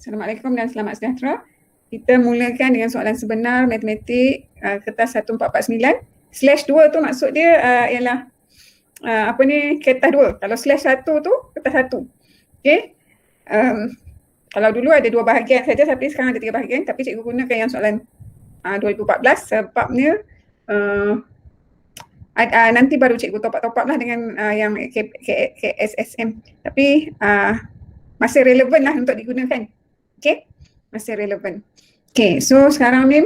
Assalamualaikum dan selamat sejahtera. Kita mulakan dengan soalan sebenar matematik kertas 1449. /2 tu maksud dia ialah kertas 2. Kalau /1 tu kertas 1. Okey. Kalau dulu ada 2 bahagian saja tapi sekarang ada 3 bahagian, tapi cikgu gunakan yang soalan 2014 sebabnya nanti baru cikgu top up lah dengan yang KSSM. Tapi masih relevan lah untuk digunakan. Okey, masih relevan. Okey, so sekarang ni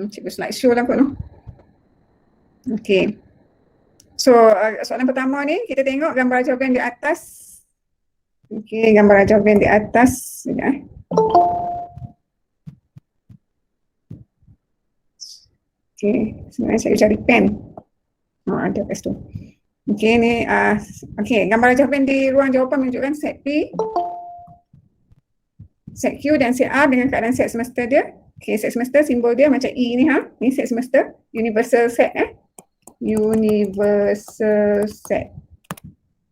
cikgu slide show lah kot tu. Okey. So soalan pertama ni kita tengok gambar jawapan di atas. Okey, gambar jawapan di atas. Sekejap. Okey, sebenarnya saya cari pen. Ada kat situ. Okey, ni okey, gambar jawapan di ruang jawapan menunjukkan set P, set Q dan set R dengan keadaan set semesta dia. Okey, set semesta simbol dia macam E ni ni set semesta, universal set universal set.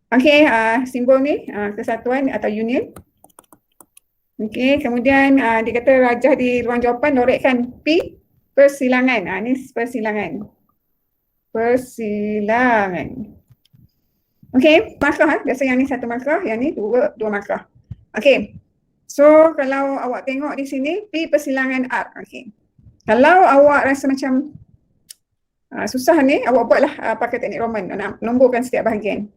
Okey, simbol ni kesatuan atau union. Okey, kemudian dia kata rajah di ruang jawapan lorekkan P persilangan. Ni persilangan. Persilangan. Okey, markah biasa yang ni 1 markah, yang ni 2 markah. Okey. So kalau awak tengok di sini P persilangan R. Okey. Kalau awak rasa macam susah ni, awak buatlah pakai teknik Roman, nomborkan setiap bahagian.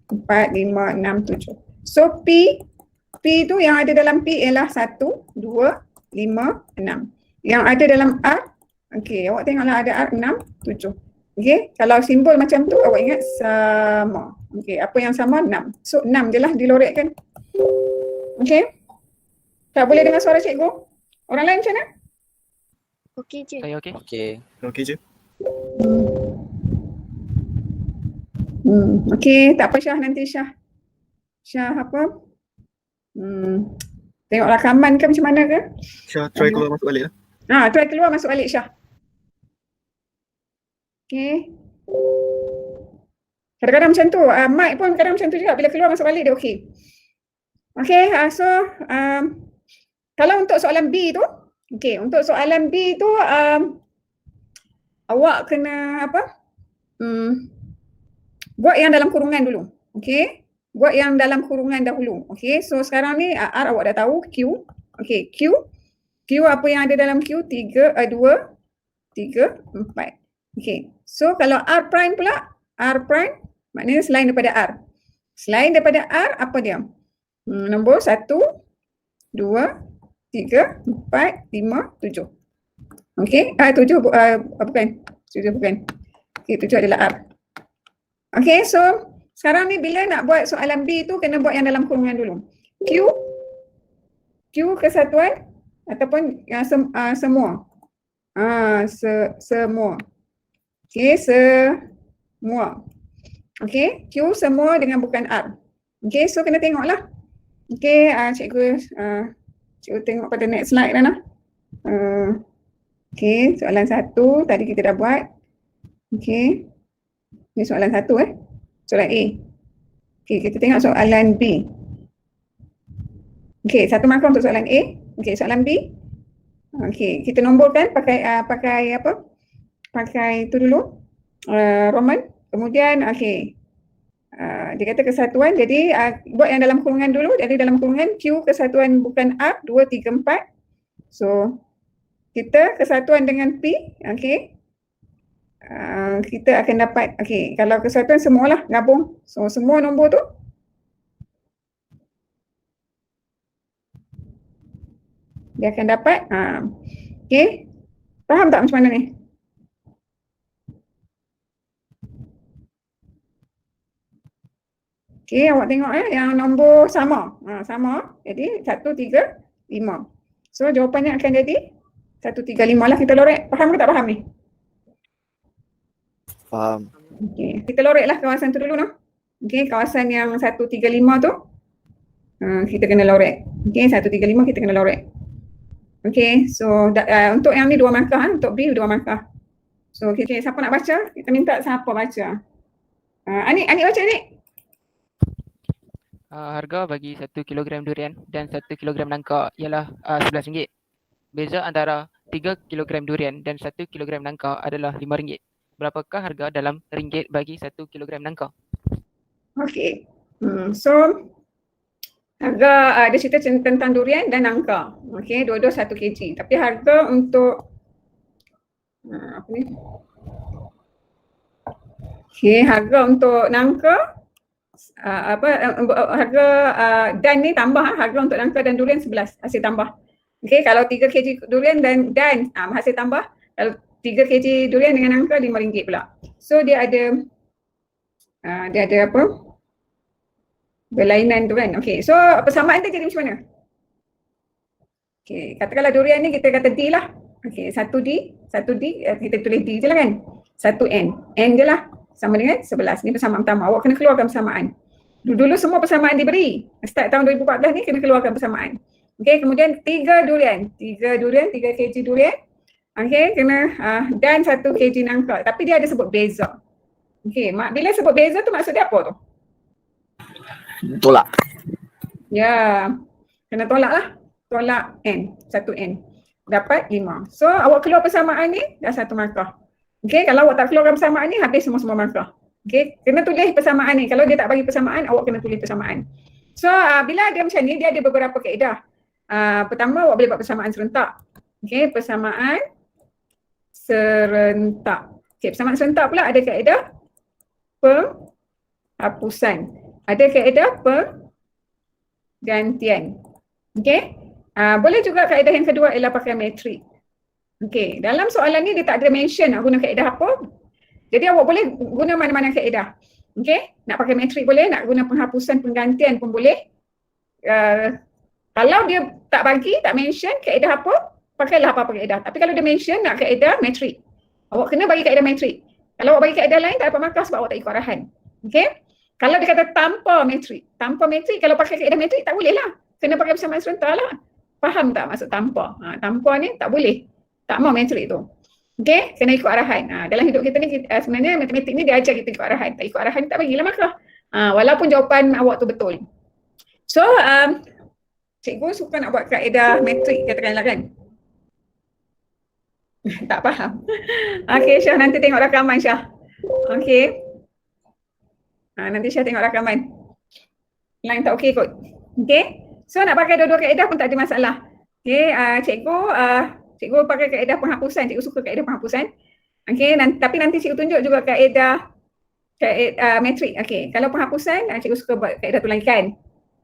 4, 5, 6, 7. So P tu yang ada dalam P ialah 1, 2, 5, 6. Yang ada dalam R, okey, awak tengoklah ada R 6, 7. Okey, kalau simbol macam tu awak ingat sama. Okey, apa yang sama? 6. So 6 je lah dilorekkan. Okey. Tak boleh dengar suara cikgu? Orang lain macam mana? Okey je. Saya okey. Okey je. Okey, tak apa Syah nanti Syah. Syah apa? Tengok rakaman ke macam mana ke? Syah try keluar masuk balik lah. Try keluar masuk balik Syah. Okey. Kadang-kadang macam tu. Mic pun kadang macam tu juga. Bila keluar masuk balik dia okey. Okey, so kalau untuk soalan B tu, okey, untuk soalan B tu awak kena buat yang dalam kurungan dulu. Okey, buat yang dalam kurungan dahulu. Okey, so sekarang ni R awak dah tahu, Q. Okey, Q apa yang ada dalam Q? 2, 3, 4. Okey, so kalau R prime pula, R prime maknanya selain daripada R. Selain daripada R, apa dia? Nombor 1, 2, 3, 4, 5, 7. Okey, 7 bukan. 7 bukan. Okey, 7 adalah R. Okey, so sekarang ni bila nak buat soalan B tu kena buat yang dalam kurungan dulu. Q kesatuan ataupun semua. Semua. Okey, semua. Okey, Q semua dengan bukan R. Okey, so kena tengoklah. Okey, cikgu tengok pada next slide dah. Okey, soalan 1 tadi kita dah buat. Okey. Ni soalan 1 soalan A. Okey, kita tengok soalan B. Okey, 1 markah untuk soalan A. Okey, soalan B. Okey, kita nomborkan pakai apa? Pakai tu dulu. Roman. Kemudian okey. Dia kata kesatuan, jadi buat yang dalam kurungan dulu. Jadi dalam kurungan Q kesatuan bukan R, 2, 3, 4. So kita kesatuan dengan P, okey. Kita akan dapat, okey, kalau kesatuan semualah gabung. So semua nombor tu dia akan dapat, okey. Faham tak macam mana ni? Okey, awak tengok yang nombor sama. Sama. Jadi 1, 3, 5. So jawapannya akan jadi 1, 3, 5 lah kita lorek. Faham ke tak faham ni? Faham. Okey, kita loreklah kawasan tu dulu Okey, kawasan yang 1, 3, 5 tu kita kena lorek. Okey, 1, 3, 5 kita kena lorek. Okey, so untuk yang ni 2 markah, untuk B 2 markah. So okey, siapa nak baca? Kita minta siapa baca. Anik baca Anik. Harga bagi 1 kilogram durian dan 1 kilogram nangka ialah RM11. Beza antara 3 kilogram durian dan 1 kilogram nangka adalah RM5. Berapakah harga dalam ringgit bagi 1 kilogram nangka? Okey. So harga dia cerita tentang durian dan nangka. Okey, dua-dua 1 kg. Tapi harga untuk apa ni? Okey, harga untuk nangka harga dan ni tambah harga untuk nangka dan durian 11 hasil tambah. Okey, kalau 3 kg durian dan hasil tambah, kalau 3 kg durian dengan nangka RM5 pula. So dia ada apa? Berlainan tu kan. Okey, so persamaan tu jadi macam mana? Okey, katakanlah durian ni kita kata D lah. Okey, 1D, kita tulis D je lah kan. 1N, N je lah. Sama dengan 11. Ni persamaan pertama. Awak kena keluarkan persamaan. Dulu semua persamaan diberi. Start tahun 2014 ni kena keluarkan persamaan. Okey, kemudian 3 durian. 3 kg durian. Okey, kena dan 1 kg nangka. Tapi dia ada sebut beza. Okey, bila sebut beza tu maksud dia apa tu? Tolak. Ya, kena tolak lah. Tolak N, 1N. Dapat 5. So, awak keluar persamaan ni, dah 1 markah. Okey, kalau awak tak keluarkan persamaan ni, habis semua markah. Okey, kena tulis persamaan ni. Kalau dia tak bagi persamaan, awak kena tulis persamaan. So, bila ada macam ni, dia ada beberapa kaedah. Pertama, awak boleh buat persamaan serentak. Okey, persamaan serentak. Okey, persamaan serentak pula ada kaedah penghapusan. Ada kaedah penggantian. Okey. Boleh juga kaedah yang kedua ialah pakai metrik. Okey, dalam soalan ni dia tak ada mention nak guna kaedah apa. Jadi awak boleh guna mana-mana kaedah. Okey, nak pakai metrik boleh, nak guna penghapusan penggantian pun boleh. Kalau dia tak bagi, tak mention kaedah apa, pakailah apa-apa kaedah. Tapi kalau dia mention nak kaedah metrik, awak kena bagi kaedah metrik. Kalau awak bagi kaedah lain tak dapat markah sebab awak tak ikut arahan. Okey? Kalau dia kata tanpa metrik kalau pakai kaedah metrik tak boleh lah. Kena pakai persamaan serentak lah. Faham tak maksud tanpa? Tanpa ni tak boleh. Tak mau metrik tu. Okey, kena ikut arahan. Dalam hidup kita ni sebenarnya matematik ni dia ajar kita ikut arahan. Tak ikut arahan tak bagilah markah. Walaupun jawapan awak tu betul. So, cikgu suka nak buat kaedah metrik katakanlah kan. Tak faham. Okey Syah, nanti tengok rakaman Syah. Okey. Nanti Syah tengok rakaman. Lain tak okey kot. Okey. So nak pakai dua-dua kaedah pun tak ada masalah. Okey, cikgu pakai kaedah penghapusan. Cikgu suka kaedah penghapusan. Okey, tapi nanti cikgu tunjuk juga kaedah metrik. Okey, kalau penghapusan cikgu suka buat kaedah tulangkan.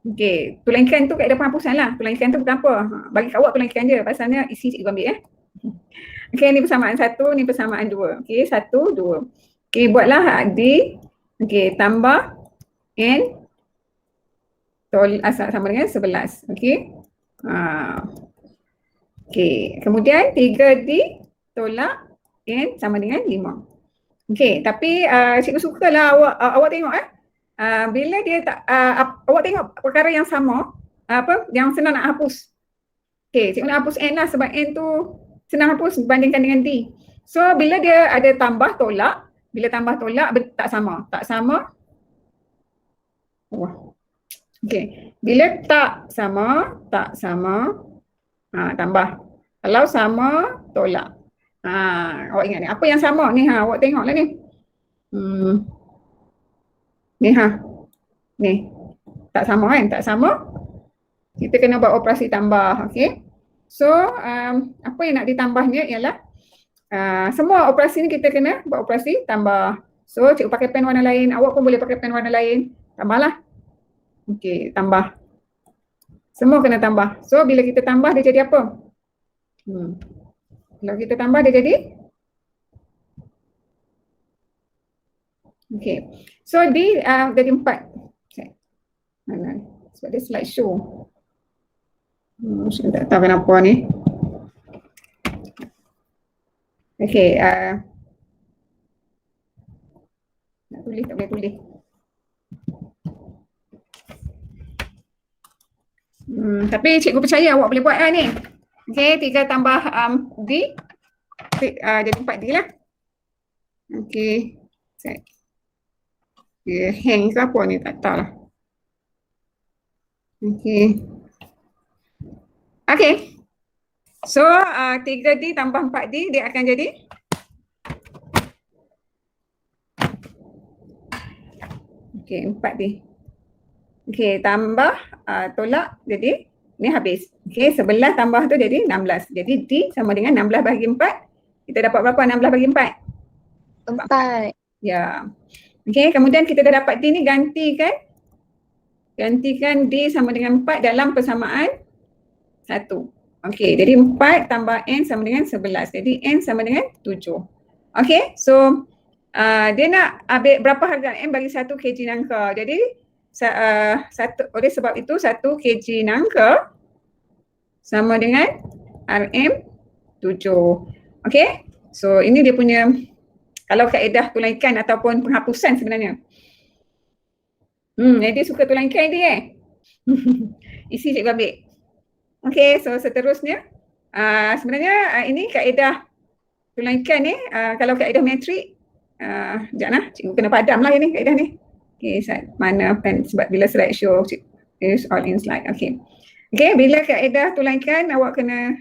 Okey, tulangkan tu kaedah penghapusan lah. Tulangkan tu bukan apa. Bagi awak tulangkan je. Pasalnya isi cikgu ambil Okey, ni persamaan 1, ni persamaan 2. Okey, 1, 2. Okey, buatlah D. Okey, tambah N sama dengan 11. Okey. Okey, kemudian 3D tolak N sama dengan 5. Okey, tapi cikgu sukalah awak tengok bila dia tak awak tengok perkara yang sama yang senang nak hapus. Okey, cikgu nak hapus N lah sebab N tu senang hapus berbandingkan dengan D. So bila dia ada tambah tolak, tak sama. Okey, bila tak sama, tambah. Kalau sama, tolak. Awak ingat ni, apa yang sama ni awak tengoklah ni. Ni ni. Tak sama kan? Tak sama. Kita kena buat operasi tambah, okey. So, apa yang nak ditambahnya ialah semua operasi ni kita kena buat operasi tambah. So, cikgu pakai pen warna lain, awak pun boleh pakai pen warna lain. Tambahlah. Okey, tambah. Semua kena tambah. So, bila kita tambah dia jadi apa? Kalau kita tambah dia jadi? Okey. So, D jadi 4. Mana? Sebab dia slideshow. Saya tak tahu kenapa ni. Okey. Nak tulis tak boleh tulis. Tapi cikgu percaya awak boleh buat ni. Okey, 3 tambah D. Jadi 4D lah. Okey. Hang ke apa ni? Tak tahu lah. Okey. Okey. So 3D tambah 4D dia akan jadi okey 4D. Okey, tambah tolak jadi ni habis. Okey, 11 tambah tu jadi 16. Jadi D sama dengan 16 bahagi 4. Kita dapat berapa 16 bahagi 4? 4. Ya. Okey, kemudian kita dah dapat D ni gantikan D sama dengan 4 dalam persamaan 1. Okey, jadi 4 tambah N sama dengan 11. Jadi N sama dengan 7. Okey, so dia nak ambil berapa harga M bagi 1 kg nangka. Jadi oleh sebab itu 1 kg nangka sama dengan RM 7. Okey, so ini dia punya kalau kaedah tulang ikan ataupun penghapusan sebenarnya. Jadi suka tulang ikan dia isi cikgu ambil. Okey, so seterusnya sebenarnya ini kaedah tulang ikan ni kalau kaedah metrik sekejap lah, cikgu kena padam lah ni kaedah ni. Okey, mana pen sebab bila slide show is all in slide. Okey. Okey, bila kaedah tulang ikan awak kena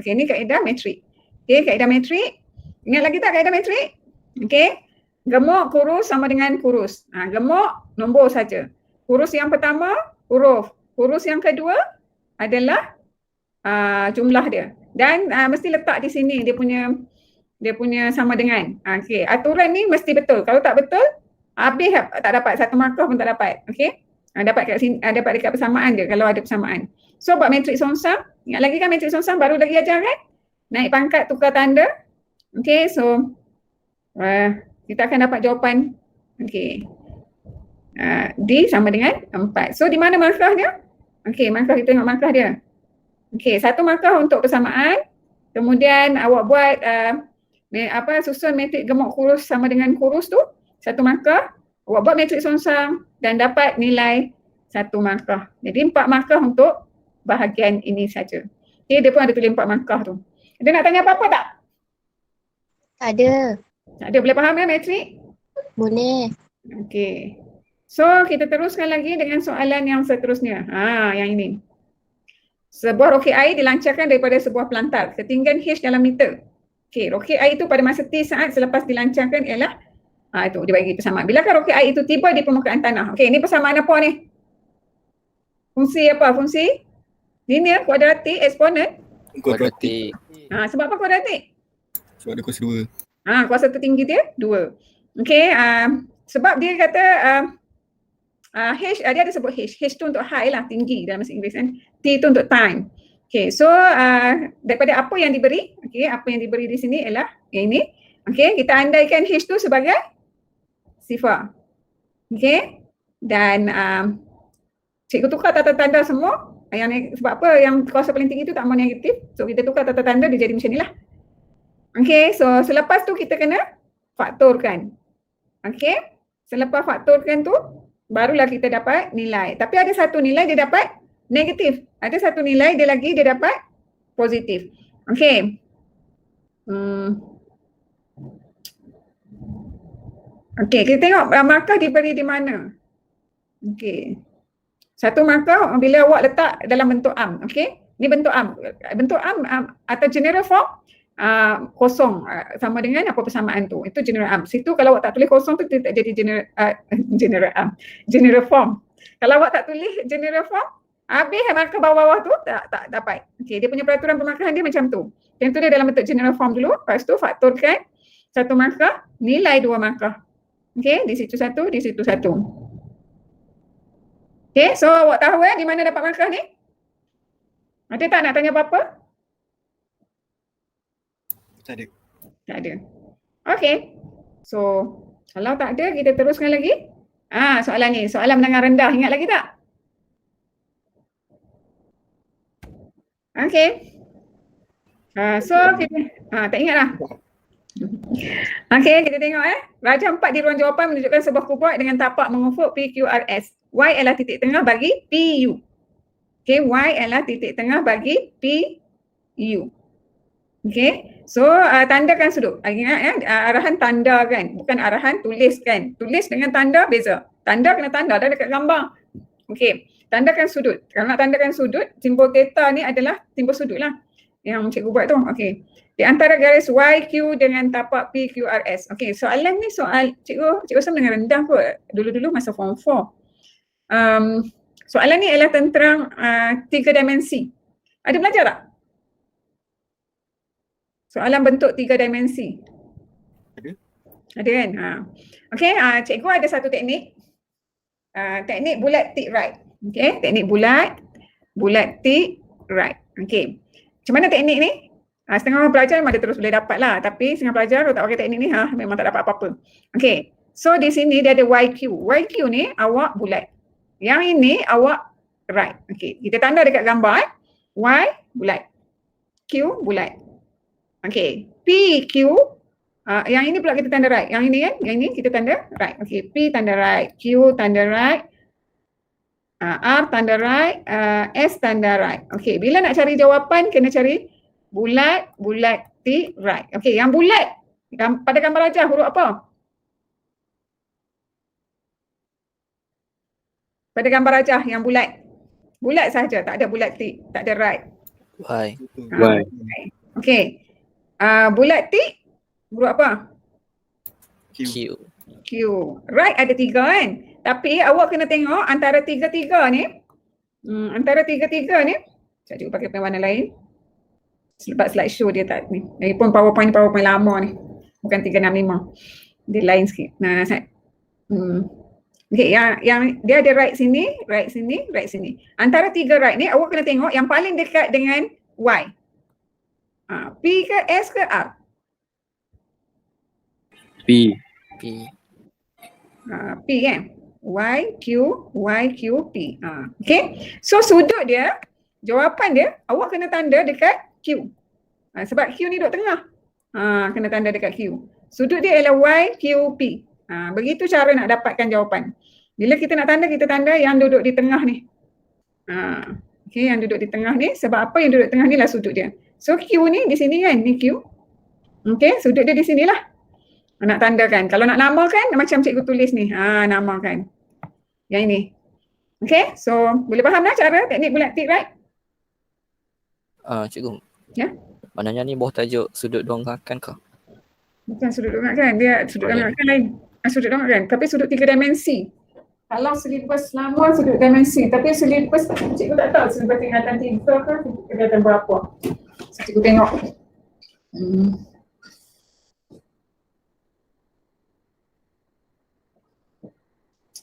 okey ni kaedah metrik. Okey, kaedah metrik. Ingat lagi tak kaedah metrik? Okey. Gemuk kurus sama dengan kurus. Gemuk nombor saja. Kurus yang pertama huruf. Kurus yang kedua adalah jumlah dia. Dan mesti letak di sini dia punya sama dengan. Okey, aturan ni mesti betul. Kalau tak betul, habis tak dapat, 1 markah pun tak dapat. Okey. Dapat kat sini, dapat dekat persamaan dia kalau ada persamaan. So buat matrik songsam, ingat lagi kan matrik songsam baru lagi ajar kan? Naik pangkat tukar tanda. Okey, so kita akan dapat jawapan. Okey. D sama dengan 4. So di mana markah dia? Okey, markah kita tengok markah dia. Okey, 1 markah untuk persamaan. Kemudian awak buat susun matrik gemuk kurus sama dengan kurus tu, 1 markah. Awak buat matrik songsam dan dapat nilai 1 markah. Jadi 4 markah untuk bahagian ini saja. Okay, dia pun ada tulis 4 markah tu. Ada nak tanya apa-apa tak? Tak ada. Tak ada, boleh faham ya matrik? Boleh. Okey. So kita teruskan lagi dengan soalan yang seterusnya. Yang ini. Sebuah roket air dilancarkan daripada sebuah pelantar. Ketinggian H dalam meter. Okey, roket air itu pada masa T saat selepas dilancarkan ialah itu dia bagi persamaan. Bilakah roket air itu tiba di permukaan tanah? Okey, ini persamaan apa ni? Fungsi apa? Fungsi linear, kuadratik, eksponen? Kuadratik. Sebab apa kuadratik? Sebab ada kuasa 2. Kuasa tertinggi dia 2. Okey, sebab dia kata H, dia ada sebut H. H tu untuk high lah, tinggi dalam bahasa Inggeris kan. T tu untuk time. Okey, so daripada apa yang diberi, okey, apa yang diberi di sini ialah yang ini. Okey, kita andaikan H tu sebagai sifar. Okey, dan cikgu tukar tata tanda semua. Sebab apa yang kuasa paling tinggi tu tak mau negatif. So kita tukar tata tanda dia jadi macam ni lah. Okey, so selepas tu kita kena faktorkan. Okey, selepas faktorkan tu barulah kita dapat nilai. Tapi ada satu nilai dia dapat negatif. Ada satu nilai dia dapat positif. Okey. Okey, kita tengok markah diberi di mana. Okey. 1 markah bila awak letak dalam bentuk am. Okey. Ni bentuk am. Bentuk am atau general form kosong sama dengan apa persamaan tu. Itu general am. Situ kalau awak tak tulis kosong tu dia tak jadi general am. General form. Kalau awak tak tulis general form, habis markah bawah-bawah tu tak dapat. Okey, dia punya peraturan pemarkahan dia macam tu. Yang tu dia dalam bentuk general form dulu, lepas tu faktorkan 1 markah, nilai 2 markah. Okey, di situ 1, di situ 1. Okey, so awak tahu di mana dapat markah ni? Ada tak nak tanya apa-apa? Tak ada. Tak ada. Okey. So, kalau tak ada, kita teruskan lagi. Soalan ni, soalan menengah rendah. Ingat lagi tak? Okey. So, kita, tak ingat lah. Okey, kita tengok Raja 4 di ruang jawapan menunjukkan sebuah kubuat dengan tapak mengufuk PQRS. Y adalah titik tengah bagi PU. Okey, Y adalah titik tengah bagi PU. Okey, so tandakan sudut. Ingat arahan tanda kan, bukan arahan tulis kan. Tulis dengan tanda beza. Tanda kena tanda dah dekat gambar. Okey, Tandakan sudut. Kalau nak tandakan sudut, simbol theta ni adalah simbol sudut lah yang cikgu buat tu. Okey. Di antara garis YQ dengan tapak PQRS. Okey, soalan ni soal cikgu rasa mendengar rendah kot dulu-dulu masa form 4. Soalan ni ialah tentang 3 dimensi. Ada belajar tak? Soalan bentuk 3 dimensi. Ada. Ada kan? Okey, cikgu ada satu teknik. Teknik bulat tick right. Okey, teknik bulat tick right. Okey. Macam mana teknik ni? Setengah orang pelajar memang dia terus boleh dapat lah. Tapi setengah pelajar kalau tak pakai teknik ni memang tak dapat apa-apa. Okey. So di sini dia ada YQ. YQ ni awak bulat. Yang ini awak right. Okey. Kita tanda dekat gambar Y bulat. Q bulat. Okey. PQ yang ini pula kita tanda right. Yang ini kan? Yang ini kita tanda right. Okey. P tanda right. Q tanda right. R tanda right. S tanda right. Okey. Bila nak cari jawapan kena cari bulat tick right. Okey. Yang bulat pada gambar rajah huruf apa? Pada gambar rajah yang bulat. Bulat sahaja, tak ada bulat tick, tak ada right. Y. Y. Okey. Bulat tick huruf apa? Q. Q. Right ada 3 kan? Tapi awak kena tengok antara tiga-tiga ni. Antara tiga-tiga ni. Saya cuba pakai pen warna lain. Sebab slideshow dia tak ni. Lagipun PowerPoint lama ni. Bukan 365. Dia lain sikit. Okay, yang dia ada right sini, right sini, right sini. Antara 3 right ni awak kena tengok yang paling dekat dengan Y. P ke S ke R? P. P. P kan? Y, Q, P. Okay. So sudut dia, jawapan dia awak kena tanda dekat Q. Sebab Q ni duduk tengah. Kena tanda dekat Q. Sudut dia ialah Y, Q, P. Begitu cara nak dapatkan jawapan. Bila kita nak tanda, kita tanda yang duduk di tengah ni. Okay, yang duduk di tengah ni. Sebab apa yang duduk di tengah ni lah sudut dia. So Q ni di sini kan, ni Q. Okay, sudut dia di sinilah. Nak tandakan. Kalau nak namakan, macam cikgu tulis ni. Namakan. Yang ini. Okay, so boleh faham dah cara teknik bulat tick right? Cikgu. Ya? Maknanya ni bawah tajuk sudut donggakan ke? Bukan sudut donggakan, dia sudut donggakan lain. Sudut donggakan, tapi sudut 3 dimensi. Kalau silibus lama sudut dimensi, tapi silibus cikgu tak tahu silibus tingkatan 3 ke tingkatan berapa. So, cikgu tengok.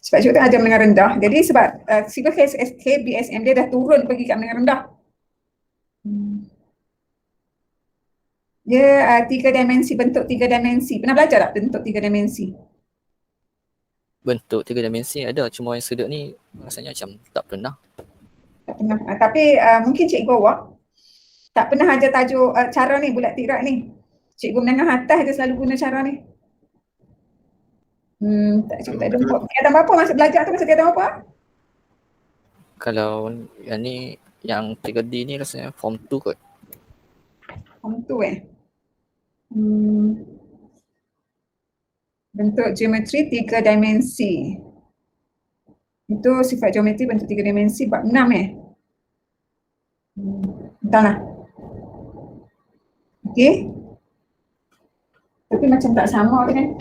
Sebab cikgu tak ajar menengah rendah. Jadi sebab silibus KBSM dia dah turun pergi kat menengah rendah. Dia 3 dimensi, bentuk 3 dimensi. Pernah belajar tak bentuk 3 dimensi? Bentuk 3 dimensi ada, cuma yang sudut ni rasanya macam tak pernah. Tak pernah. Tapi mungkin cikgu awak tak pernah ajar tajuk cara ni, bulat tick right ni. Cikgu menengah atas dia selalu guna cara ni. Cikgu tak ada buat. Kegiatan apa masa belajar tu, masa kegiatan apa? Kalau yang ni, yang 3D ni rasanya form 2 kot. Form 2 bentuk geometri 3 dimensi. Itu sifat geometri bentuk 3 dimensi bab 6 Entahlah. Okey. Tapi macam tak sama kan?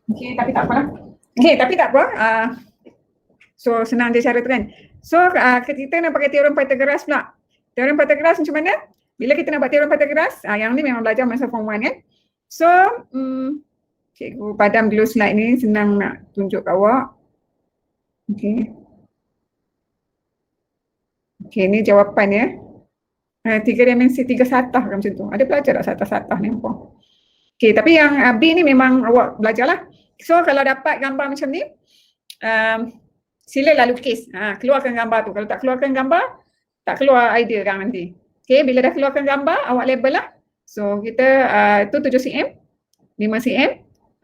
Okey, tapi tak apalah. Okey, tapi tak apa. So senang dia cara tu kan. So kita nak pakai teorem Pythagoras pula. Teorem Pythagoras macam mana? Bila kita nak buat teorem Pythagoras, yang ni memang belajar masa form 1 kan. So, cikgu padam dulu slide ni, senang nak tunjuk kat awak. Okey. Okey, ni jawapan ya. 3 dimensi, 3 satah macam tu. Ada belajar tak satah-satah ni apa? Okey, tapi yang B ni memang awak belajarlah. So, kalau dapat gambar macam ni, silalah lukis. Keluarkan gambar tu. Kalau tak keluarkan gambar, tak keluar idea kan nanti. Okey, bila dah keluarkan gambar, awak label lah. So kita tu 7 cm, 5 cm.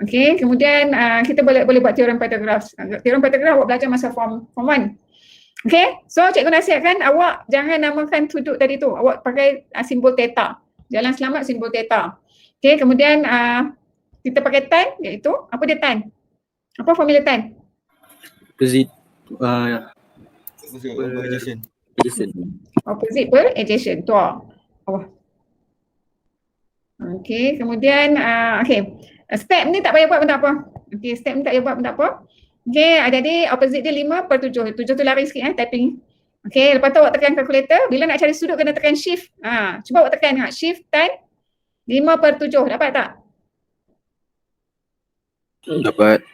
Okey, kemudian kita boleh buat teorem Pythagoras. Teorem Pythagoras awak belajar masa form 1. Okey, so cikgu nasihatkan awak jangan namakan sudut tadi tu. Awak pakai simbol theta. Jalan selamat simbol theta. Okey, kemudian kita pakai tan, iaitu apa dia tan? Apa formula tan? Z Adjacent. Adjacent. Opposite per adjacent. Tu. Oh. Okey, kemudian step ni tak payah buat pun tak apa. Okey, step ni tak payah buat pun tak apa. Okey, jadi opposite dia 5/7. 7 tu lari sikit typing. Okey, lepas tu awak tekan kalkulator, bila nak cari sudut kena tekan shift. Cuba awak tekan shift tan 5/7. Dapat tak? Dapat.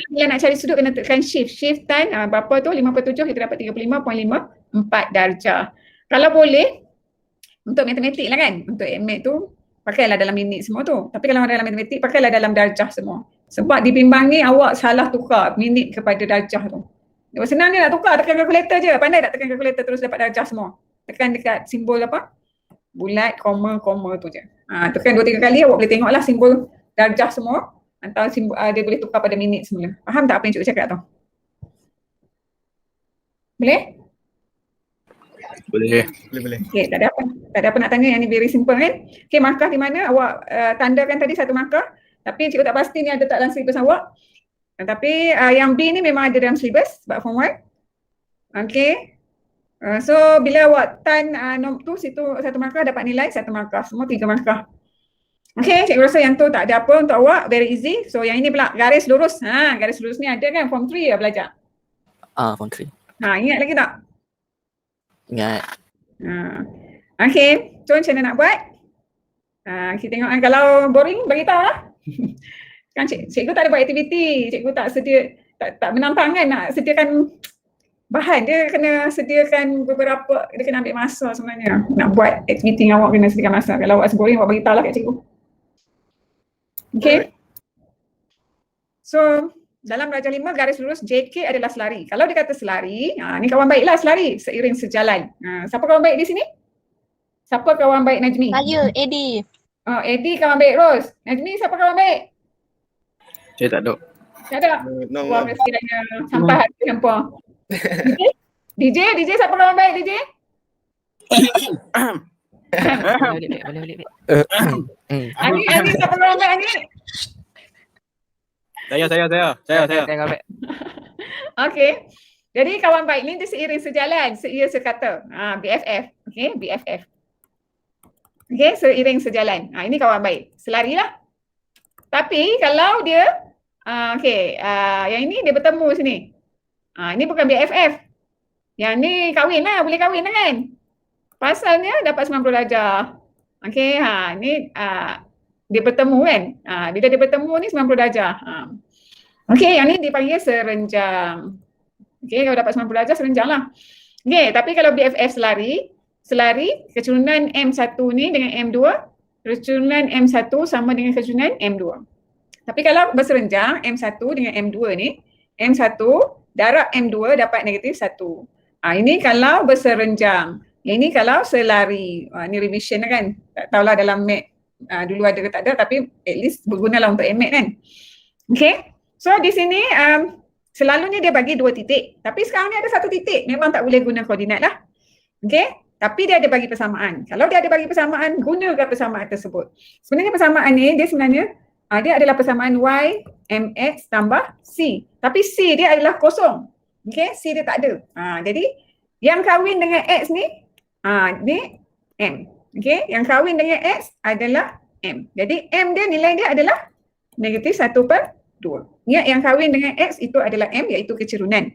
Bila nak cari sudut kena tekan shift. Shift tan berapa tu? 5/7 kita dapat 35.54 darjah. Kalau boleh untuk matematik lah kan. Untuk mat tu pakailah dalam minit semua tu. Tapi kalau dalam matematik pakailah dalam darjah semua. Sebab di bimbang ni awak salah tukar minit kepada darjah tu. Senang je nak tukar, tekan kalkulator je. Pandai tak tekan kalkulator terus dapat darjah semua. Tekan dekat simbol apa? Bulat, koma tu je. Tekan 2-3 kali awak boleh tengoklah simbol darjah semua. Atau dia boleh tukar pada minit semula. Faham tak apa yang cikgu cakap tu? Boleh? Boleh. Okey, tak ada apa nak tanya, yang ni very simple kan? Okey, markah di mana? Awak tandakan tadi satu markah. Tapi cikgu tak pasti ni ada tak dalam silibus awak. Tapi yang B ni memang ada dalam silibus sebab form 1. Okey. So bila awak tan tu situ satu markah dapat nilai satu markah. Semua 3 markah. Okey, cikgu rasa yang tu tak ada apa untuk awak, very easy. So yang ini pula garis lurus. Garis lurus ni ada kan form 3 ya belajar. Form 3. Ingat lagi tak? Ingat. Okey, so macam mana nak buat? Kita tengok kalau boring bagi tahu lah. Kan cikgu tak ada buat aktiviti, cikgu tak sedia, tak menantang kan nak sediakan bahan. Dia kena sediakan beberapa, dia kena ambil masa sebenarnya. Nak buat aktiviti yang awak kena sediakan masa. Kalau awak boring awak bagi tahu lah kat cikgu. Okay. So dalam darjah 5 garis lurus JK adalah selari. Kalau dia kata selari, ni kawan baik lah selari seiring sejalan. Siapa kawan baik di sini? Siapa kawan baik Najmi? Saya, Eddie. Eddie kawan baik Ros. Najmi siapa kawan baik? Saya tak ada. Tak ada? Wah, mesti ada sampai hati hampa. DJ siapa kawan baik DJ? Boleh. Ani siapa kawan baik Ani? Saya. Tengok. Okey. Jadi kawan baik ni dia seiring sejalan, seia sekata. BFF. Okey, BFF. Okey, seiring sejalan. Ini kawan baik. Selari lah. Tapi kalau dia yang ini dia bertemu sini. Ini bukan BFF. Yang ni kahwin lah, boleh kahwin lah kan? Pasalnya dapat 90 darjah. Okey, ni dia bertemu kan? Bila dia bertemu ni 90 darjah. Okey, yang ni dipanggil serenjang. Okey, kalau dapat 90 darjah serenjang lah. Okey, tapi kalau BFF selari kecurunan M1 ni dengan M2, kecurunan M1 sama dengan kecurunan M2. Tapi kalau berserenjang M1 dengan M2 ni, M1 darab M2 dapat negatif 1. Ini kalau berserenjang. Yang ini kalau selari. Ini revision lah kan. Tak tahulah dalam mat dulu ada ke tak ada, tapi at least bergunalah untuk mat kan. Okay. So di sini selalunya dia bagi 2 titik. Tapi sekarang ni ada 1 titik. Memang tak boleh guna koordinat lah. Okay. Tapi dia ada bagi persamaan. Kalau dia ada bagi persamaan, gunakan persamaan tersebut. Sebenarnya persamaan ni dia sebenarnya dia adalah persamaan Y MX tambah C. Tapi C dia adalah kosong. Okay, C dia tak ada. Jadi yang kahwin dengan X ni, ni M. Okay, yang kahwin dengan X adalah M. Jadi M dia nilai dia adalah negatif 1/2. Yang kahwin dengan X itu adalah M, iaitu kecerunan.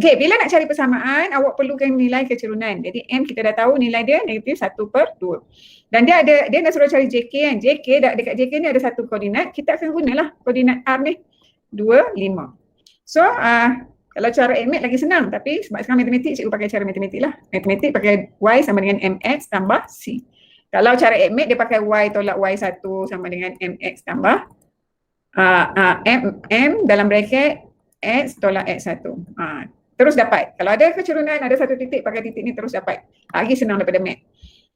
Okay, bila nak cari persamaan, awak perlukan nilai kecerunan. Jadi M kita dah tahu nilai dia negatif 1/2. Dan dia nak suruh cari JK kan. Dekat JK ni ada 1 koordinat. Kita akan gunalah koordinat R ni. 2, 5. So, kalau cara mat lagi senang. Tapi sebab sekarang matematik, cikgu pakai cara matematik lah. Matematik pakai Y sama dengan MX tambah C. Kalau cara mat dia pakai Y tolak Y1 sama dengan MX tambah M dalam bracket X tolak X1. Terus dapat. Kalau ada kecerunan, ada 1 titik, pakai titik ni terus dapat. Lagi senang daripada mat.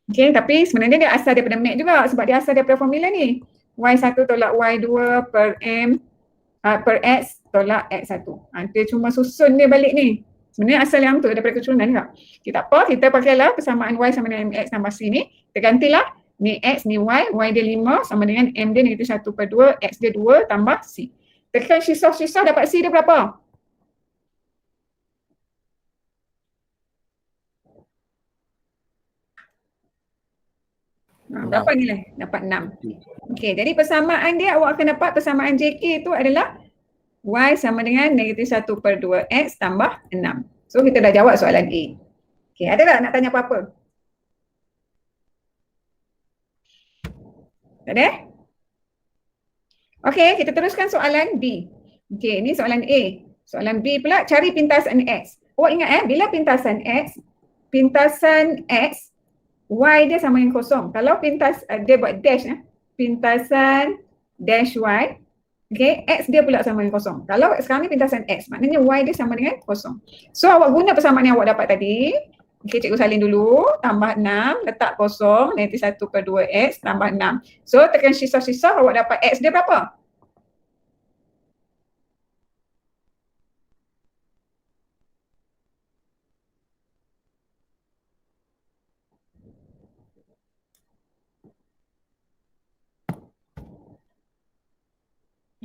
Okay, tapi sebenarnya dia asal daripada mat juga sebab dia asal daripada formula ni. Y1 tolak Y2 per M per X tolak X1. Dia cuma susun dia balik ni. Sebenarnya asal yang tu daripada kecerunan juga. Okay, tak apa, kita pakailah persamaan Y sama dengan MX tambah C ni. Kita gantilah. Ni X, ni Y dia 5 sama dengan M dia negatif 1/2, X dia 2 tambah C. Tekan sisa dapat C dia berapa? Berapa nilai? Dapat 6. Okey, jadi persamaan dia awak akan dapat persamaan JK tu adalah Y sama dengan -1/2X tambah 6. So kita dah jawab soalan A. Okey, ada tak nak tanya apa-apa? Tak ada? Okey, kita teruskan soalan B. Okey, ini soalan A. Soalan B pula, cari pintasan X. Awak ingat bila pintasan X, Y dia sama dengan kosong. Kalau dia buat dash, pintasan dash Y, okay, X dia pula sama dengan kosong. Kalau sekarang ni pintasan X, maknanya Y dia sama dengan kosong. So awak guna persamaan yang awak dapat tadi. Okay, cikgu salin dulu, tambah 6, letak kosong, nanti 1/2X tambah 6. So tekan sisa-sisa, awak dapat X dia berapa?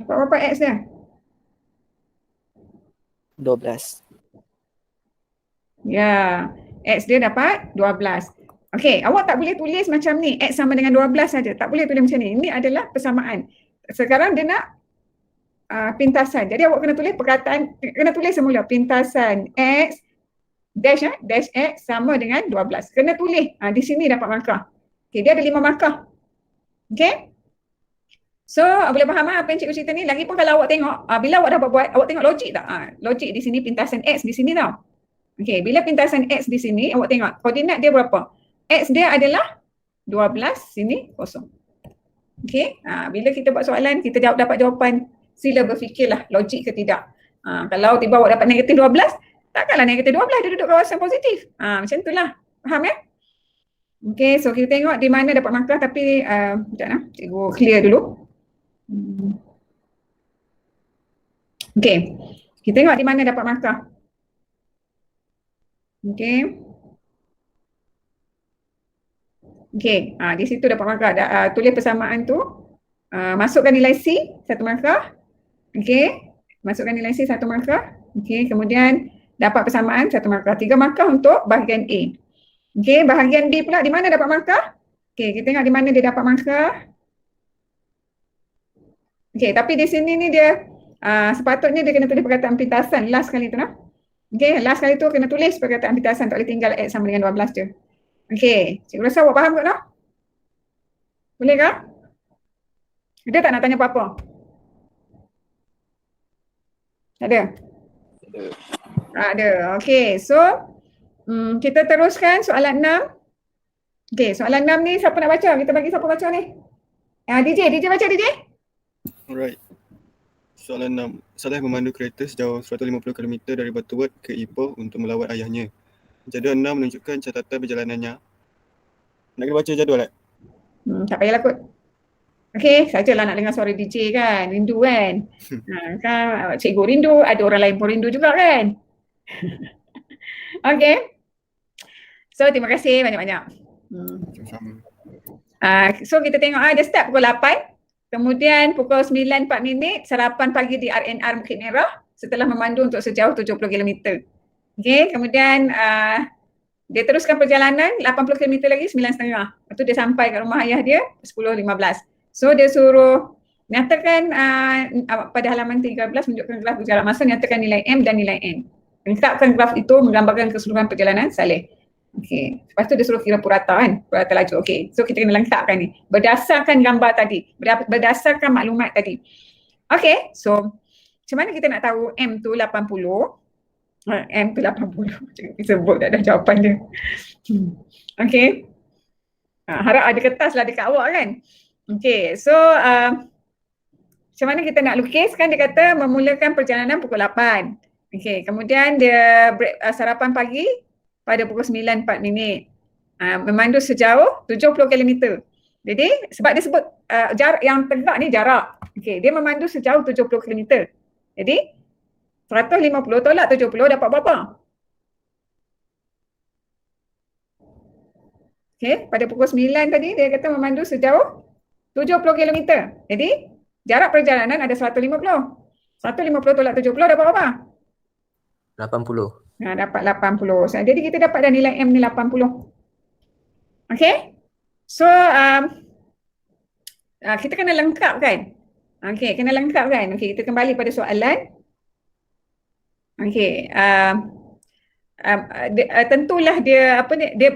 Dapat berapa X dia? 12. Ya, X dia dapat 12. Okey, awak tak boleh tulis macam ni, X sama dengan 12 saja. Tak boleh tulis macam ni. Ini adalah persamaan. Sekarang dia nak pintasan. Jadi awak kena tulis perkataan, kena tulis semula pintasan X dash X sama dengan 12. Kena tulis. Di sini dapat markah. Okey, dia ada 5 markah. Okey? So, boleh faham apa yang cikgu cerita ni? Lagipun kalau awak tengok, bila awak dah buat, awak tengok logik tak? Logik di sini pintasan X di sini tau. Okey, bila pintasan X di sini, awak tengok koordinat dia berapa? X dia adalah 12, sini kosong. Okey, bila kita buat soalan, kita dapat jawapan, sila berfikirlah logik ke tidak. Kalau tiba awak dapat negatif 12, takkanlah negatif 12 dia duduk kawasan positif. Macam itulah. Faham ya? Okey, so kita tengok di mana dapat markah tapi sekejap cikgu clear dulu. Okey, kita tengok di mana dapat markah. Okey. Okey, di situ dapat markah. Tulis persamaan tu. Masukkan nilai C, 1 markah. Okey, masukkan nilai C 1 markah. Okey, kemudian dapat persamaan 1 markah. 3 markah untuk bahagian A. Okey, bahagian B pula di mana dapat markah? Okey, kita tengok di mana dia dapat markah. Okey, tapi di sini ni dia sepatutnya dia kena tulis perkataan pintasan last kali tu nah. Okey, last kali tu kena tulis perkataan pintasan, tak boleh tinggal X sama dengan 12 je. Okey, cikgu rasa awak faham kot noh? Boleh ke? Ada tak nak tanya apa-apa? Ada? Ada. Okey, so kita teruskan soalan 6. Okey, soalan 6 ni siapa nak baca? Kita bagi siapa baca ni? DJ baca DJ. Alright. Soalan 6. Saleh memandu kereta sejauh 150 km dari Batu Wat ke Ipoh untuk melawat ayahnya. Jadual 6 menunjukkan catatan perjalanannya. Nak kena baca jadual tak? Tak payahlah kot. Okey, sajalah nak dengar suara DJ kan. Rindu kan. Kan cikgu rindu, ada orang lain pun rindu juga kan. Okey. So terima kasih banyak-banyak. Sama. So kita tengok dia start pukul 8. Kemudian pukul 9.04 sarapan pagi di RNR Bukit Merah setelah memandu untuk sejauh 70 km. Okey, kemudian dia teruskan perjalanan 80 km lagi 9.30. Lepas tu dia sampai kat rumah ayah dia 10.15. So dia suruh nyatakan pada halaman 13 menunjukkan graf berjarak masa, nyatakan nilai M dan nilai N. Lengkapkan graf itu menggambarkan keseluruhan perjalanan Saleh. Okey, lepas tu dia suruh kira purata kan, purata laju. Okey, so kita kena lengkapkan ni berdasarkan gambar tadi, berdasarkan maklumat tadi. Okey, so macam mana kita nak tahu M tu 80? M tu 80. Cikgu sebut dah jawapan dia. Okey. Harap ada kertas lah dekat awak kan. Okey, so macam mana kita nak lukis kan, dia kata memulakan perjalanan pukul 8. Okey, kemudian dia sarapan pagi pada pukul 9.04. Memandu sejauh 70 km. Jadi sebab dia sebut jarak yang tegak ni jarak. Okey, dia memandu sejauh 70 km. Jadi 150 tolak 70 dapat berapa? Okey, pada pukul 9 tadi dia kata memandu sejauh 70 km. Jadi jarak perjalanan ada 150. 150 tolak 70 dapat berapa? 80. Dapat 80. Jadi kita dapat dah nilai M ni 80. Okey? So, kita kena lengkap kan? Okey, kena lengkap kan? Okey, kita kembali pada soalan. Okey, tentulah dia apa ni, dia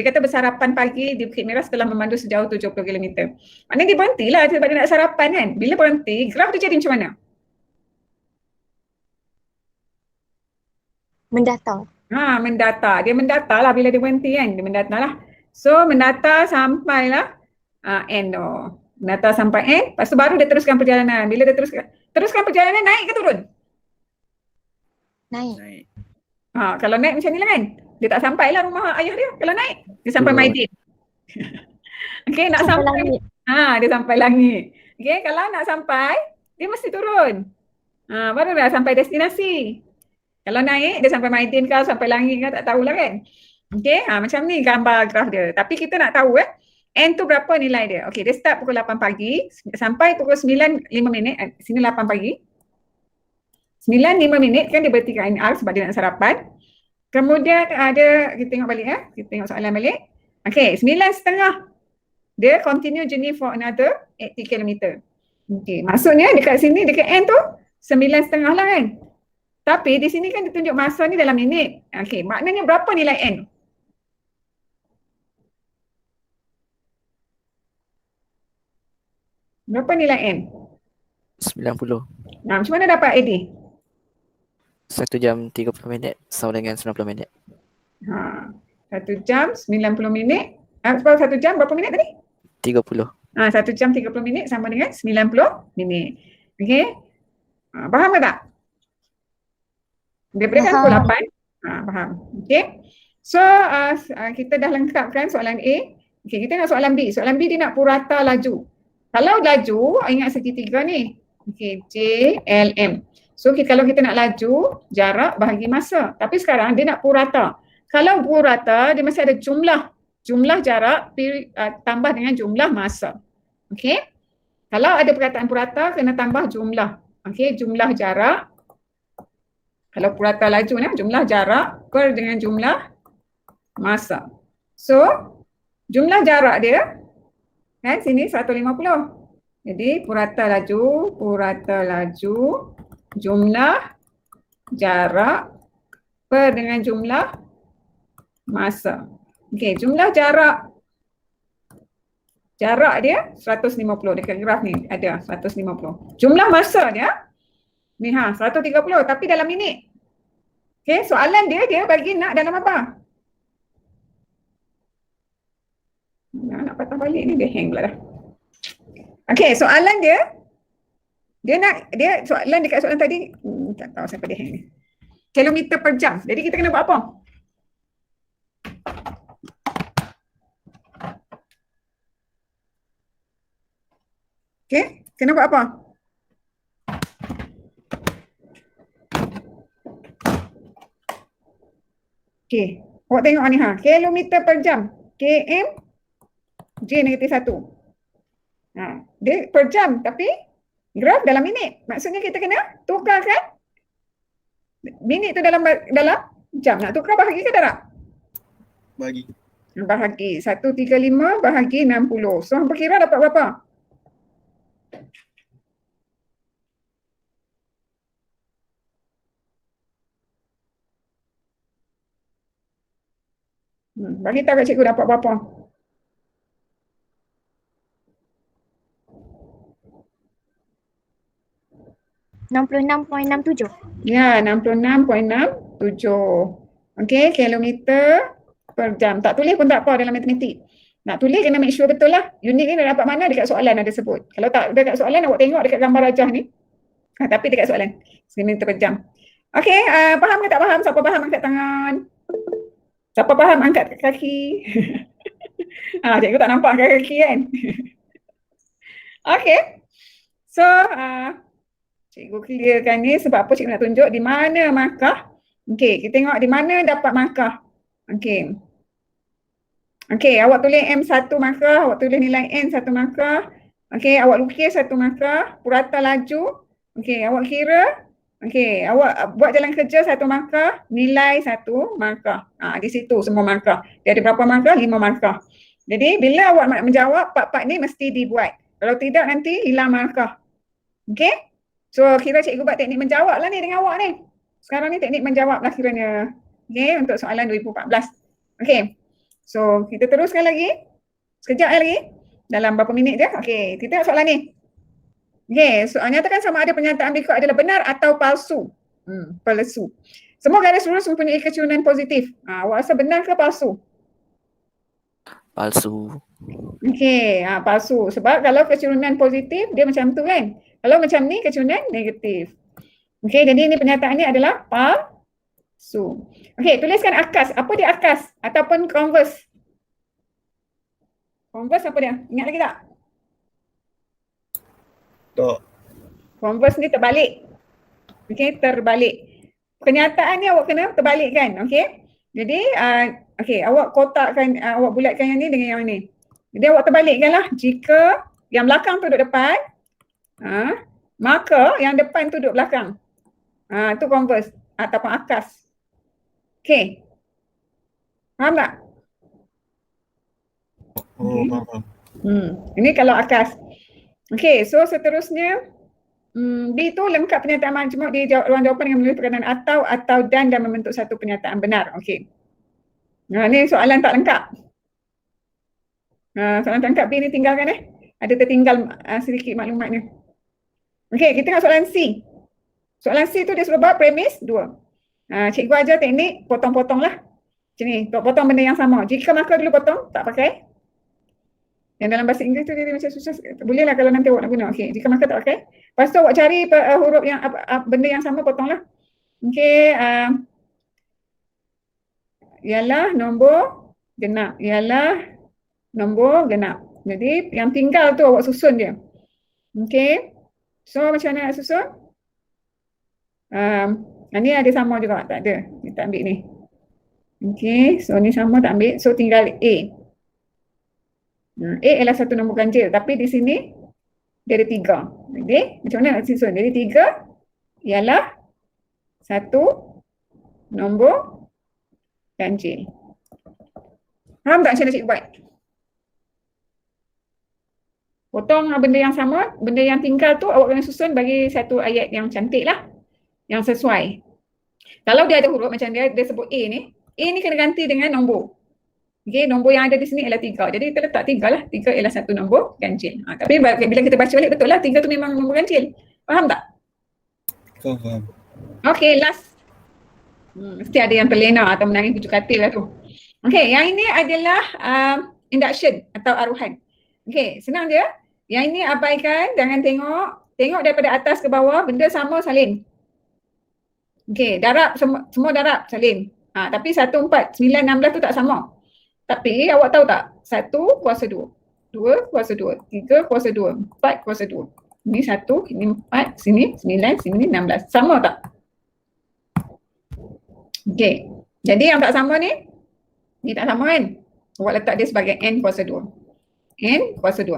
kata bersarapan pagi di Bukit Merah setelah memandu sejauh 70 km. Maknanya dia berhentilah sebab dia nak sarapan kan. Bila berhenti, graf dia jadi macam mana? Mendatar. Mendata. Dia mendata lah bila dia berhenti kan. Dia mendata lah. So, mendata sampailah N tu. Mendata sampai N, lepas tu baru dia teruskan perjalanan. Bila dia teruskan perjalanan, naik ke turun? Naik. Naik. Kalau naik macam ni lah kan. Dia tak sampai lah rumah ayah dia. Kalau naik, dia sampai Turun. Maidin. Okey, nak Sampai sampai. langit. Dia sampai langit. Okey, kalau nak sampai, dia mesti turun. Baru dah sampai destinasi. Kalau naik, dia sampai Maidin ke, sampai langit ke, tak tahulah kan. Okey, macam ni gambar graf dia. Tapi kita nak tahu N tu berapa nilai dia. Okey, dia start pukul 8 pagi sampai pukul 9.05 minit. Sini 8 pagi. 9.05 minit kan dia berhenti kat NR sebab dia nak sarapan. Kemudian ada, kita tengok balik kita tengok soalan balik. Okey, 9.30 dia continue journey for another 80 km. Okey, maksudnya dekat sini, dekat N tu 9.30 lah kan. Tapi di sini kan ditunjuk masa ni dalam minit. Okey, maknanya berapa nilai N? Berapa nilai N? 90. Macam mana dapat AD? 1 jam 30 minit sama dengan 90 minit. 1 jam 90 minit. Sebab 1 jam berapa minit tadi? 30. 1 jam 30 minit sama dengan 90 minit. Okey. Faham ke tak? Daripada kan pukul 8. Faham. Okey. So, kita dah lengkapkan soalan A. Okey, kita nak soalan B. Soalan B dia nak purata laju. Kalau laju, ingat segitiga ni. Okey, J, L, M. So, kalau kita nak laju, jarak bahagi masa. Tapi sekarang dia nak purata. Kalau purata, dia mesti ada jumlah jarak tambah dengan jumlah masa. Okey? Kalau ada perkataan purata, kena tambah jumlah. Okey, jumlah jarak. Kalau purata laju ni, jumlah jarak per dengan jumlah masa. So, jumlah jarak dia, kan sini 150. Jadi, purata laju, jumlah jarak per dengan jumlah masa. Okey, jumlah jarak dia 150 dekat graf ni ada 150. Jumlah masa dia ni 130 tapi dalam minit. Okey, soalan dia bagi nak dalam apa? Nak patah balik ni dia hang pula dah. Okey, soalan dia soalan dekat soalan tadi tak tahu siapa dia hang ni. Kilometer per jam. Jadi kita kena buat apa? Okey, kena buat apa? Okey, awak tengok ni kilometer per jam. km J -1. Dia per jam tapi graf dalam minit. Maksudnya kita kena tukarkan minit tu dalam jam. Nak tukar bahagi ke tak? Bagi. Bahagi 135 bahagi 60. So hampa kira dapat berapa? Bagi tahu kat cikgu dapat berapa? $66.67. Ya, 66.67. Okey, kilometer per jam. Tak tulis pun tak apa dalam matematik. Nak tulis kena make sure betul lah. Unit ni dah dapat mana dekat soalan ada sebut. Kalau tak dekat soalan awak tengok dekat gambar rajah ni. Tapi dekat soalan. Kilometer per jam. Okey, faham ke tak faham? Siapa faham angkat tangan? Siapa faham angkat kaki? Cikgu tak nampak angkat kaki kan? Okey. So, cikgu clearkan ni sebab apa cikgu nak tunjuk di mana markah. Okey, kita tengok di mana dapat markah. Okey. Okey, awak tulis M1 markah, awak tulis nilai N 1 markah. Okey, awak lukis 1 markah, purata laju. Okey, awak kira. Okey, awak buat jalan kerja 1 markah, nilai 1 markah. Di situ semua markah. Dia ada berapa markah? 5 markah. Jadi bila awak nak menjawab, part-part ni mesti dibuat. Kalau tidak nanti hilang markah. Okay? So kira cikgu buat teknik menjawab lah ni dengan awak ni. Sekarang ni teknik menjawab lah kiranya. Okay, untuk soalan 2014. Okay. So kita teruskan lagi. Sekejap lagi. Dalam berapa minit je. Okay, kita tengok soalan ni. Okay, soal nyatakan sama ada pernyataan berikut adalah benar atau palsu. Palsu. Semua garis lurus mempunyai kecurangan positif. Awak rasa benar ke palsu? Palsu. Okey, palsu. Sebab kalau kecurangan positif, dia macam tu kan. Kalau macam ni, kecurangan negatif. Okey, jadi ini pernyataan ni adalah palsu. Okey, tuliskan akas. Apa dia akas? Ataupun converse? Converse apa dia? Ingat lagi tak? Tak. Converse ni terbalik. Okey, terbalik. Kenyataan ni awak kena terbalikkan. Okey? Jadi, okey, awak kotakkan, awak bulatkan yang ni dengan yang ni. Jadi awak terbalikkanlah. Jika yang belakang tu duduk depan, maka yang depan tu duduk belakang. Itu converse ataupun akas. Okey. Faham tak? Oh, faham. Ini kalau akas. Okey, so seterusnya B tu lengkap pernyataan majmuk di ruang jawapan dengan menulis perkataan atau dan membentuk satu pernyataan benar. Okey. Ni soalan tak lengkap. Soalan tak lengkap B ni tinggalkan Ada tertinggal sedikit maklumatnya. Okey, kita tengok soalan C. Soalan C tu dia suruh buat premis 2. Cikgu ajar teknik potong-potong lah. Macam ni, potong benda yang sama. Jika markah dulu potong, tak pakai. Yang dalam bahasa Inggeris tu dia macam susah. Boleh lah kalau nanti awak nak guna. Okey, jika markah tak pakai. Lepas tu awak cari huruf yang benda yang sama potonglah. Okey, ialah nombor genap. Ialah nombor genap. Jadi yang tinggal tu awak susun dia. Okey. So macam mana nak susun? Ni ada sama juga. Tak ada. Kita ambil ni. Okey. So ni sama tak ambil. So tinggal A. A ialah satu nombor ganjil. Tapi di sini dia ada 3. Jadi macam mana nak susun? Jadi 3 ialah satu nombor ganjil. Faham tak macam mana cikgu buat? Potong benda yang sama, benda yang tinggal tu awak kena susun bagi satu ayat yang cantik lah. Yang sesuai. Kalau dia ada huruf macam dia sebut A ni kena ganti dengan nombor. Okey, nombor yang ada di sini ialah 3. Jadi kita letak 3 lah. 3 ialah satu nombor ganjil. Tapi bila kita baca balik betul lah 3 tu memang nombor ganjil. Faham tak? Faham. Okey, last. Mesti ada yang terlena atau menangis kucuk katil lah tu. Okey, yang ini adalah induction atau aruhan. Okey, senang je. Yang ini abaikan, jangan tengok. Tengok daripada atas ke bawah, benda sama salin. Okey, darab, semua darab salin. Tapi 1, 4, 9, 16 tu tak sama. Tapi awak tahu tak? 1 kuasa 2. 2 kuasa 2. 3 kuasa 2. 4 kuasa 2. Ini 1, ini 4, sini 9, sini 16. Sama tak? Okey. Jadi yang tak sama ni tak sama kan? Awak letak dia sebagai N kuasa 2. N kuasa 2.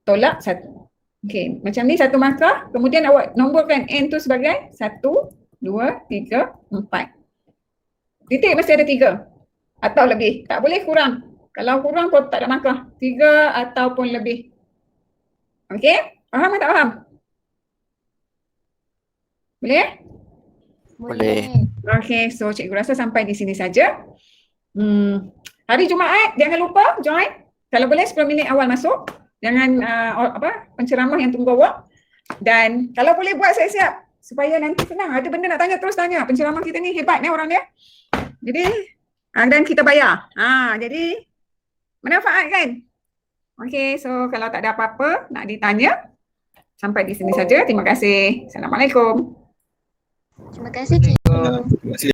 Tolak 1. Okey. Macam ni satu markah. Kemudian awak nomborkan N tu sebagai 1, 2, 3, 4. Titik mesti ada 3. Atau lebih. Tak boleh kurang. Kalau kurang pun tak ada markah. 3 ataupun lebih. Okey? Faham atau tak faham? Boleh? Boleh. Boleh. Okey, so cikgu rasa sampai di sini saja. Hari Jumaat jangan lupa join. Kalau boleh 10 minit awal masuk. Jangan penceramah yang tunggu awak. Dan kalau boleh buat siap-siap supaya nanti senang. Ada benda nak tanya terus tanya. Penceramah kita ni hebat ni orang dia. Jadi dan kita bayar. Jadi manfaat kan? Okey, so kalau tak ada apa-apa nak ditanya, sampai di sini saja. Terima kasih. Assalamualaikum. Terima kasih cikgu. Terima kasih.